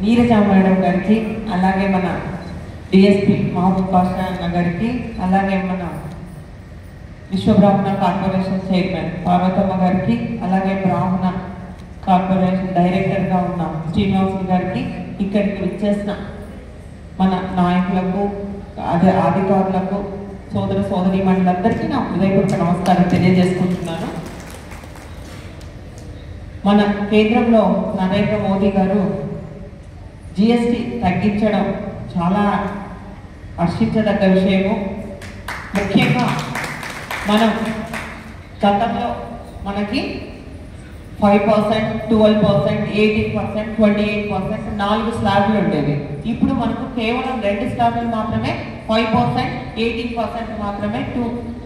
Neeraja madam గారికి, అలాగే మన డిఎస్పీ మహబూబ్ బాషా అన్న గారికి, అలాగే మన విశ్వబ్రాహ్మణ కార్పొరేషన్ చైర్మన్ పార్వతమ్మ గారికి, అలాగే బ్రాహ్మణ కార్పొరేషన్ డైరెక్టర్గా ఉన్న శ్రీనివాస్ గారికి, ఇక్కడికి విచ్చేసిన మన నాయకులకు, అదే అధికారులకు, సోదర సోదరి మండలందరికీ నా హృదయపూర్వక నమస్కారం తెలియజేసుకుంటున్నాను. మన కేంద్రంలో నరేంద్ర మోదీ గారు జిఎస్టి తగ్గించడం చాలా హర్షించదగ్గ విషయము. ముఖ్యంగా మనం గతంలో మనకి 5%, 12%, 18%, 28% 4 స్లాబ్లు ఉండేవి. ఇప్పుడు మనకు కేవలం 2 స్లాబ్లు మాత్రమే 5%, 18% మాత్రమే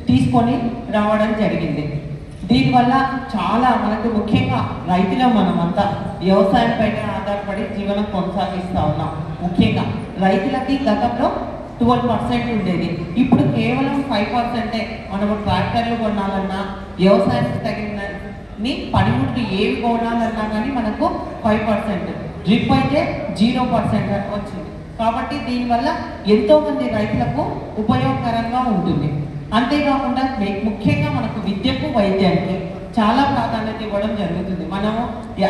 తీసుకొని రావడం జరిగింది. దీనివల్ల చాలా మనకు ముఖ్యంగా రైతుల మనమంతా వ్యవసాయం పైన ఆధారపడి జీవనం కొనసాగిస్తూ ఉన్నాం. ముఖ్యంగా రైతులకి గతంలో 12% ఉండేది, ఇప్పుడు కేవలం 5%. మనము ట్రాక్టర్లు కొనాలన్నా, వ్యవసాయానికి తగిన పనిముట్లు ఏవి కొనాలన్నా కానీ మనకు 5%, డ్రిప్ అయితే 0% వచ్చింది. కాబట్టి దీనివల్ల ఎంతో మంది రైతులకు ఉపయోగకరంగా ఉంటుంది. అంతేకాకుండా ముఖ్యంగా మనకు విద్యకు, వైద్యానికి చాలా ప్రాధాన్యత ఇవ్వడం జరుగుతుంది. మనము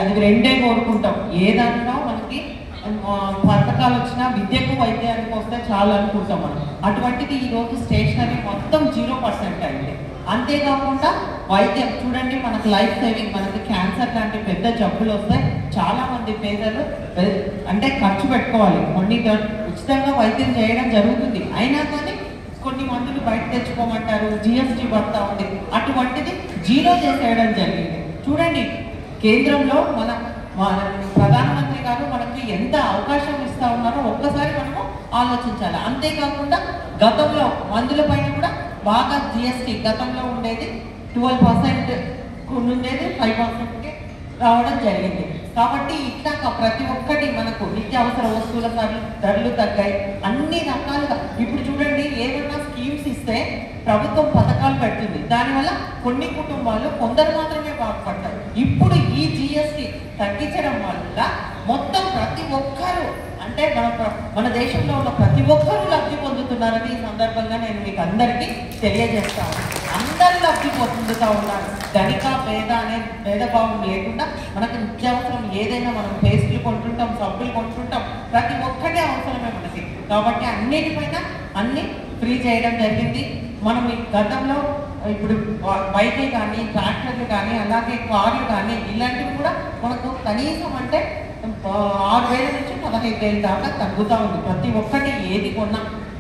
అది రెండే కోరుకుంటాం. ఏ దాంట్లో మనకి పథకాలు వచ్చినా విద్యకు, వైద్యానికి వస్తే చాలు అనుకుంటాం మనం. అటువంటిది ఈరోజు స్టేషనరీ మొత్తం 0% అయింది. అంతేకాకుండా వైద్యం చూడండి, మనకు లైఫ్ సేవింగ్, మనకి క్యాన్సర్ లాంటి పెద్ద జబ్బులు వస్తే చాలా మంది పేదలు అంటే ఖర్చు పెట్టుకోవాలి, కొన్ని ఉచితంగా వైద్యం చేయడం జరుగుతుంది. అయినా కానీ కొన్ని మందులు బయట తెచ్చుకోమంటారు, జిఎస్టీ పడతా ఉంది. అటువంటిది 0 చేసేయడం జరిగింది. చూడండి, కేంద్రంలో మన ప్రధానమంత్రి గారు మనకి ఎంత అవకాశం ఇస్తా ఉన్నారో ఒక్కసారి మనము ఆలోచించాలి. అంతేకాకుండా గతంలో మందుల పైన కూడా బాగా జిఎస్టీ గతంలో ఉండేది 12% ఉండేది, 5%కి రావడం జరిగింది. కాబట్టి ఇట్లా ప్రతి ఒక్కటి మనకు నిత్యావసర వస్తువుల ధరలు తగ్గాయి, అన్ని రకాలుగా. ఇప్పుడు చూడండి, ఏమన్నా స్కీమ్స్ ఇస్తే ప్రభుత్వం పథకాలు పెడుతుంది, దానివల్ల కొన్ని కుటుంబాలు కొందరు మాత్రమే బాగుపడతారు. ఇప్పుడు ఈ జిఎస్టీ తగ్గించడం వల్ల మొత్తం ప్రతి ఒక్కరు, అంటే మన దేశంలో ఉన్న ప్రతి ఒక్కరూ లబ్ధి పొందుతున్నారని ఈ సందర్భంగా నేను మీకు అందరికీ తెలియజేస్తాను. అందరూ లబ్ధి పొందుతూ ఉన్నారు. ధనిక పేద అనే భేదభావం లేకుండా మనకు నిత్యావసరం ఏదైనా మనం పేస్టులు కొంటుంటాం, సబ్బులు కొంటుంటాం, ప్రతి ఒక్కటే అవసరమే మనకి. కాబట్టి అన్నిటిపైన అన్ని ఫ్రీ చేయడం జరిగింది. మనం ఈ గతంలో ఇప్పుడు బైక్లు కానీ, ట్రాక్టర్లు కానీ, అలాగే కార్లు కానీ ఇలాంటివి కూడా మనకు కనీసం అంటే 6,000 నుంచి 15,000 దాకా తగ్గుతూ ఉంది. ప్రతి ఒక్కటి ఏది కొన్నా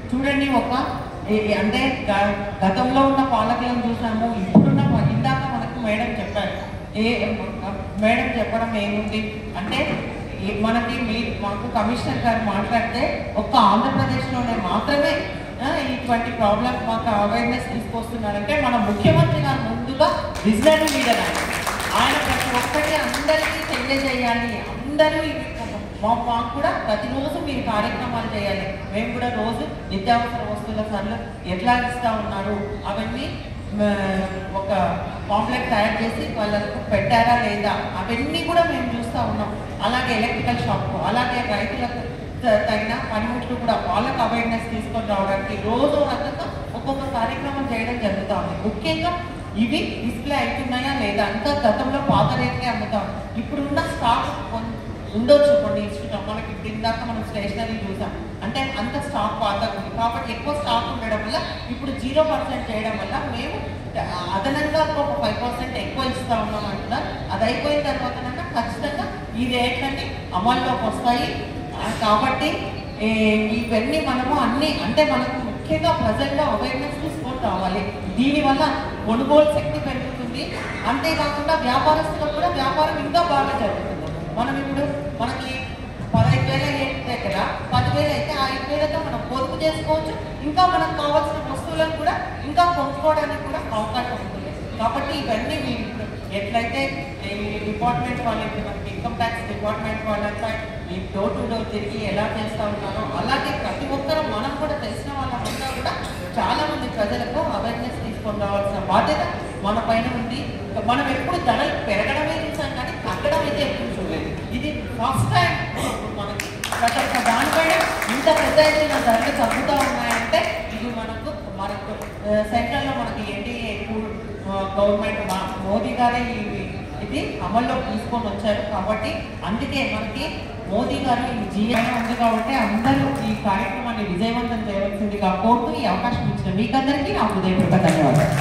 చూడండి, అంటే గతంలో ఉన్న పాలకులను చూసాము, ఇప్పుడున్న ఇందాక మనకు మేడం చెప్పారు. మేడం చెప్పడం ఏముంది అంటే, మాకు కమిషనర్ గారు మాట్లాడితే ఒక్క ఆంధ్రప్రదేశ్లోనే మాత్రమే ఇటువంటి ప్రాబ్లమ్స్ మాకు అవేర్నెస్ తీసుకొస్తున్నారంటే మన ముఖ్యమంత్రి గారు ముందుగా విజనరీ లీడర్ ఆయన ప్రతి ఒక్కటి అందరికీ తెలియజేయాలి. అందరూ మాకు కూడా ప్రతిరోజు మీరు కార్యక్రమాలు చేయాలి. మేము కూడా రోజు నిత్యావసర వస్తువుల ధరలు ఎట్లా ఇస్తూ ఉన్నారు అవన్నీ ఒక పాంప్లెట్ తయారు చేసి వాళ్ళకు పెట్టారా లేదా అవన్నీ కూడా మేము చూస్తూ ఉన్నాం. అలాగే ఎలక్ట్రికల్ షాప్, అలాగే రైతులకు తగిన పనిముట్లు కూడా వాళ్ళకు అవేర్నెస్ తీసుకొని రావడానికి రోజు రకంగా ఒక్కొక్క కార్యక్రమం చేయడం జరుగుతూ ఉంది. ముఖ్యంగా ఇవి డిస్ప్లే అవుతున్నాయా లేదా, ఇంకా గతంలో పాత రేట్లే అమ్ముతాం. ఇప్పుడున్న స్టాక్ ఉండొచ్చు కొన్ని ఇన్స్టిట్యూట్, మనకి ఇందాక మనం స్టేషనరీ చూసాం, అంటే అంత స్టాక్ పాత ఉంది. కాబట్టి ఎక్కువ స్టాక్ ఉండడం వల్ల ఇప్పుడు 0% చేయడం వల్ల మేము అదనంగా ఒక 5% ఎక్కువ ఇస్తూ ఉన్నాం అంటున్నారు. అది అయిపోయిన తర్వాత ఖచ్చితంగా ఈ రేట్లన్నీ అమల్లోకి వస్తాయి. కాబట్టి ఇవన్నీ మనము అన్ని అంటే మనకు ముఖ్యంగా ప్రజల్లో అవేర్నెస్ తీసుకొని రావాలి. దీనివల్ల కొనుగోలు శక్తి పెరుగుతుంది. అంతేకాకుండా వ్యాపారస్తులకు కూడా వ్యాపారం ఇంకా బాగా జరుగుతుంది. మనం ఇప్పుడు మనకి 15,000 దగ్గర 10,000 అయితే 5,000తో మనం పొదుపు చేసుకోవచ్చు. ఇంకా మనకు కావాల్సిన వస్తువులను కూడా ఇంకా కొనుక్కోవడానికి కూడా అవకాశం ఉంటుంది. కాబట్టి ఇవన్నీ మీరు ఎట్లయితే ఈ డిపార్ట్మెంట్ వాళ్ళకి, మనకి ఇన్కమ్ ట్యాక్స్ డిపార్ట్మెంట్ వాళ్ళంతా ఈ డోర్ టు డోర్ తిరిగి ఎలా చేస్తూ ఉన్నారో అలాగే ప్రతి ఒక్కరూ మనం కూడా తెలిసిన వాళ్ళంతా కూడా చాలా మంది ప్రజలకు అవేర్నెస్ తీసుకొని రావాల్సిన బాధ్యత మన పైన ఉంది. మనం ఎప్పుడు ధరలు పెరగడమే చూసాం కానీ తగ్గడం అయితే ఎప్పుడు చూడలేదు. ఇది ఫస్ట్ టైం మనకి ప్రతి ఒక్క దానిపైన ఇంత పెద్ద ఎత్తున ధరలు తగ్గుతూ ఉన్నాయంటే ఇది మనకు సెంట్రల్లో మనకి ఎన్డీఏ గవర్నమెంట్ మోదీ గారే ఇది అమల్లో తీసుకొని వచ్చారు. కాబట్టి అందుకే మనకి మోదీ గారు ఈ జీవన ఉంది కాబట్టి అందరూ ఈ కార్యక్రమాన్ని విజయవంతం చేయవలసిందిగా కోరుతూ ఈ అవకాశం ఇచ్చిన మీకందరికీ నా హృదయపూర్వక ధన్యవాదాలు.